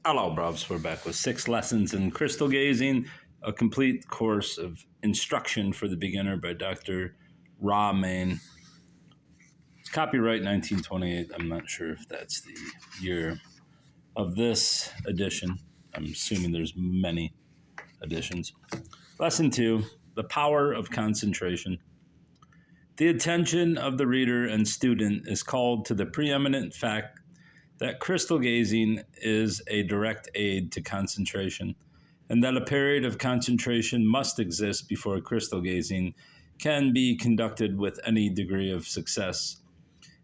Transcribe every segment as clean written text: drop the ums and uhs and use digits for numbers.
Hello, Bruvs. We're back with 6 lessons in crystal gazing, a complete course of instruction for the beginner by Dr. Mayne. It's copyright 1928. I'm not sure if that's the year of this edition. I'm assuming there's many editions. Lesson 2, the power of concentration. The attention of the reader and student is called to the preeminent fact that crystal gazing is a direct aid to concentration, and that a period of concentration must exist before crystal gazing can be conducted with any degree of success.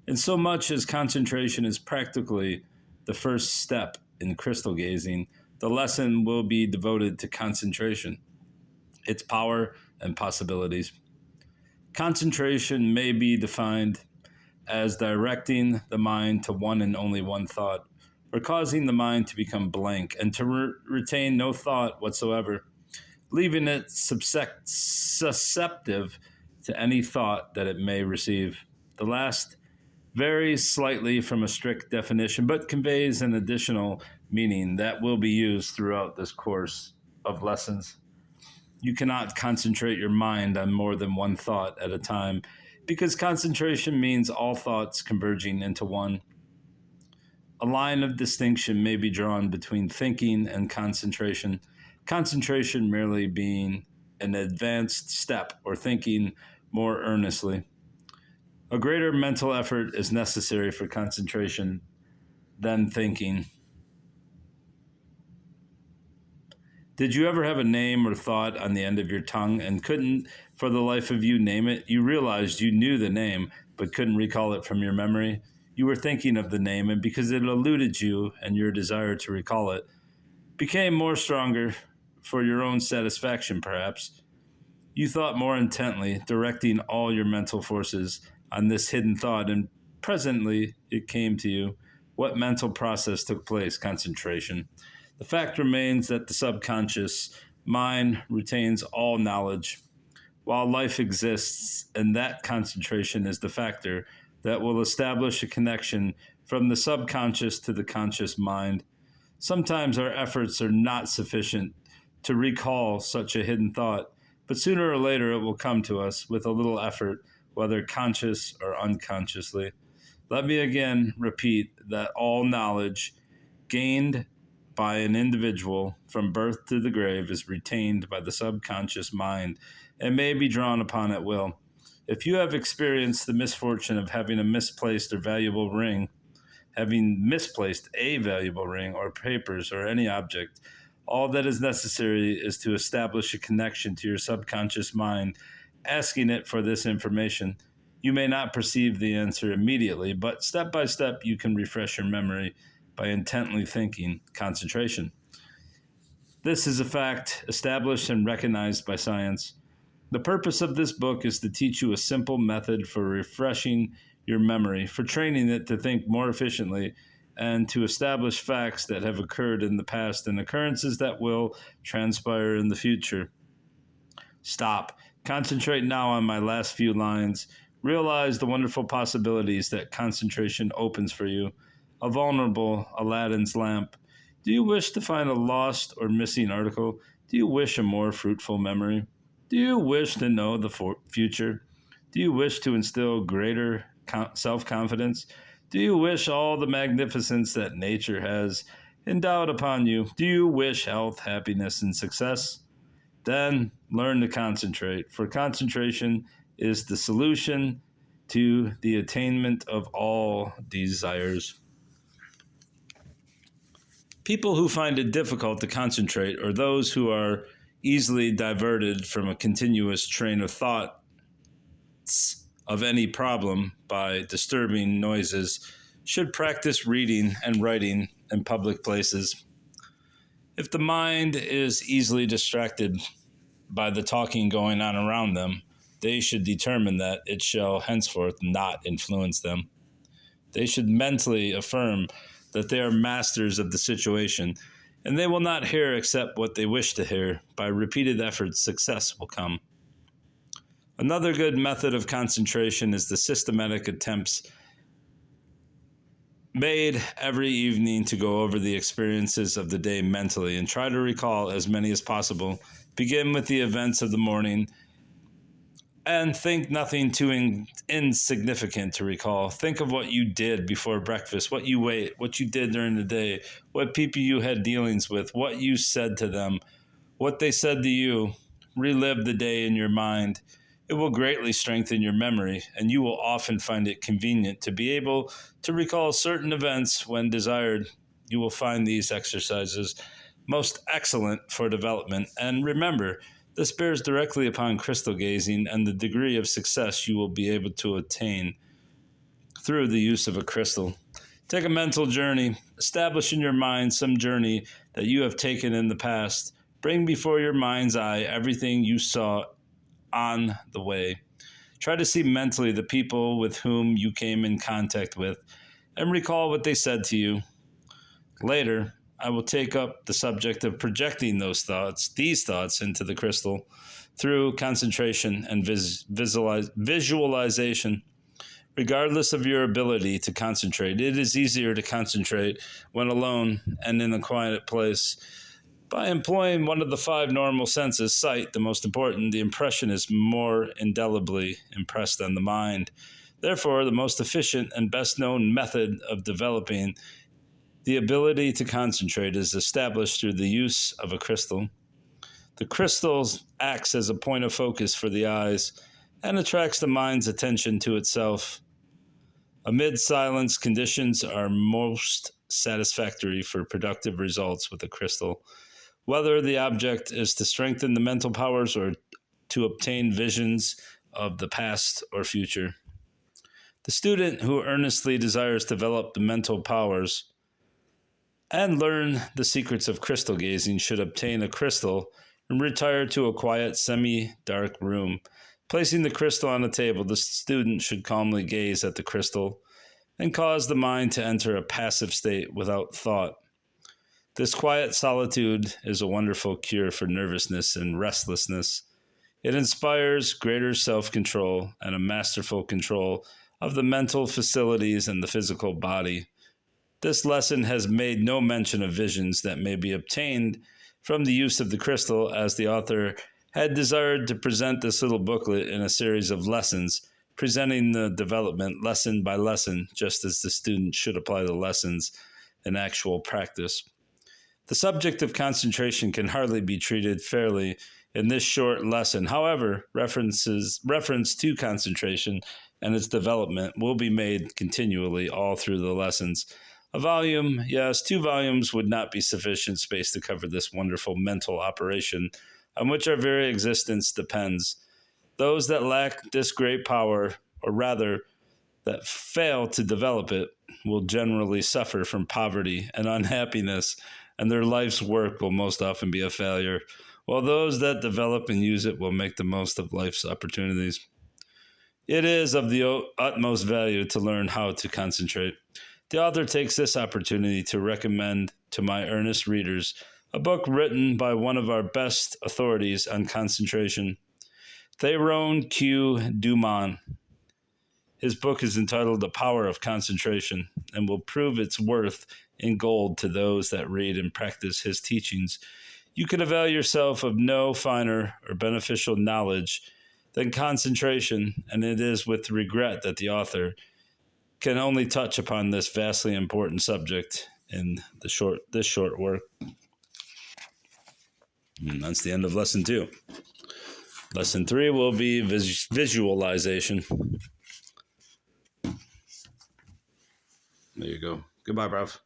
In so much as concentration is practically the first step in crystal gazing, the lesson will be devoted to concentration, its power and possibilities. Concentration may be defined as directing the mind to one and only one thought, or causing the mind to become blank and to retain no thought whatsoever, leaving it susceptive to any thought that it may receive. The last varies slightly from a strict definition, but conveys an additional meaning that will be used throughout this course of lessons. You cannot concentrate your mind on more than one thought at a time, because concentration means all thoughts converging into one. A line of distinction may be drawn between thinking and concentration merely being an advanced step or thinking more earnestly. A greater mental effort is necessary for concentration than thinking. Did you ever have a name or thought on the end of your tongue and couldn't, for the life of you, name it? You realized you knew the name, but couldn't recall it from your memory. You were thinking of the name, and because it eluded you and your desire to recall it became more stronger for your own satisfaction, perhaps, you thought more intently, directing all your mental forces on this hidden thought, and presently it came to you. What mental process took place? Concentration. The fact remains that the subconscious mind retains all knowledge while life exists, and that concentration is the factor that will establish a connection from the subconscious to the conscious mind. Sometimes our efforts are not sufficient to recall such a hidden thought, but sooner or later it will come to us with a little effort, whether conscious or unconsciously. Let me again repeat that all knowledge gained by an individual from birth to the grave is retained by the subconscious mind and may be drawn upon at will. If you have experienced the misfortune of having misplaced a valuable ring or papers or any object, all that is necessary is to establish a connection to your subconscious mind, asking it for this information. You may not perceive the answer immediately, but step by step you can refresh your memory by intently thinking. Concentration. This is a fact established and recognized by science. The purpose of this book is to teach you a simple method for refreshing your memory, for training it to think more efficiently, and to establish facts that have occurred in the past and occurrences that will transpire in the future. Stop. Concentrate now on my last few lines. Realize the wonderful possibilities that concentration opens for you. A vulnerable Aladdin's lamp. Do you wish to find a lost or missing article? Do you wish a more fruitful memory? Do you wish to know the future? Do you wish to instill greater self-confidence? Do you wish all the magnificence that nature has endowed upon you? Do you wish health, happiness, and success? Then learn to concentrate, for concentration is the solution to the attainment of all desires. People who find it difficult to concentrate, or those who are easily diverted from a continuous train of thought of any problem by disturbing noises, should practice reading and writing in public places. If the mind is easily distracted by the talking going on around them, they should determine that it shall henceforth not influence them. They should mentally affirm that they are masters of the situation, and they will not hear except what they wish to hear. By repeated efforts, success will come. Another good method of concentration is the systematic attempts made every evening to go over the experiences of the day mentally and try to recall as many as possible. Begin with the events of the morning and think nothing too insignificant to recall. Think of what you did before breakfast, what you ate, what you did during the day, what people you had dealings with, what you said to them, what they said to you. Relive the day in your mind. It will greatly strengthen your memory, and you will often find it convenient to be able to recall certain events when desired. You will find these exercises most excellent for development. And remember, this bears directly upon crystal gazing and the degree of success you will be able to attain through the use of a crystal. Take a mental journey. Establish in your mind some journey that you have taken in the past. Bring before your mind's eye everything you saw on the way. Try to see mentally the people with whom you came in contact with and recall what they said to you. Later, I will take up the subject of projecting these thoughts into the crystal through concentration and visualization. Regardless of your ability to concentrate, it is easier to concentrate when alone and in a quiet place. By employing one of the five normal senses, sight, the most important, the impression is more indelibly impressed on the mind. Therefore, the most efficient and best known method of developing the ability to concentrate is established through the use of a crystal. The crystal acts as a point of focus for the eyes and attracts the mind's attention to itself. Amid silence, conditions are most satisfactory for productive results with a crystal. Whether the object is to strengthen the mental powers or to obtain visions of the past or future. The student who earnestly desires to develop the mental powers and learn the secrets of crystal gazing should obtain a crystal and retire to a quiet, semi-dark room. Placing the crystal on a table, the student should calmly gaze at the crystal and cause the mind to enter a passive state without thought. This quiet solitude is a wonderful cure for nervousness and restlessness. It inspires greater self-control and a masterful control of the mental facilities and the physical body. This lesson has made no mention of visions that may be obtained from the use of the crystal, as the author had desired to present this little booklet in a series of lessons, presenting the development lesson by lesson, just as the student should apply the lessons in actual practice. The subject of concentration can hardly be treated fairly in this short lesson. However, reference to concentration and its development will be made continually all through the lessons. A volume, yes, 2 volumes would not be sufficient space to cover this wonderful mental operation on which our very existence depends. Those that lack this great power, or rather, that fail to develop it, will generally suffer from poverty and unhappiness, and their life's work will most often be a failure, while those that develop and use it will make the most of life's opportunities. It is of the utmost value to learn how to concentrate. The author takes this opportunity to recommend to my earnest readers a book written by one of our best authorities on concentration, Théron Q. Dumont. His book is entitled The Power of Concentration and will prove its worth in gold to those that read and practice his teachings. You can avail yourself of no finer or beneficial knowledge than concentration, and it is with regret that the author can only touch upon this vastly important subject in this short work. And that's the end of lesson 2. Lesson 3 will be visualization. There you go. Goodbye, bruv.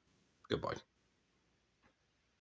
Goodbye.